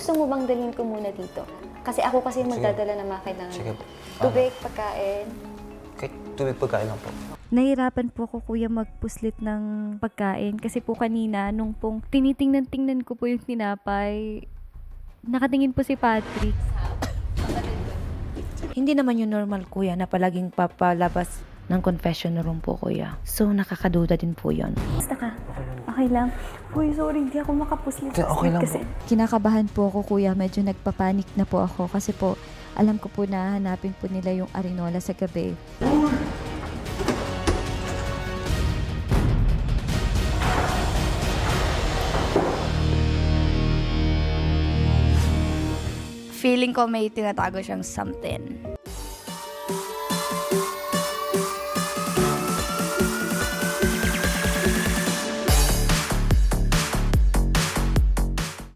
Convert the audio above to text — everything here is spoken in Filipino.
gusto mo bang dalhin ko muna dito? Kasi ako kasi yung magdadala ng mga kailangan. Sige. Tubig, pagkain. Kahit tubig pagkain lang po. Nahirapan po ako kuya magpuslit ng pagkain kasi po kanina nung pong tinitingnan-tingnan ko po yung tinapay, nakatingin po si Patrick. Hindi naman yung normal kuya na palaging papalabas ng confession room po kuya. So nakakaduda din po yon. Basta ka? Okay lang. Uy, sorry, hindi ako makapuslit. Okay lang kasi kinakabahan po ako kuya, medyo nagpapanik na po ako kasi po alam ko po na hanapin po nila yung Arinola sa gabi. Feeling ko may tinatago siyang something.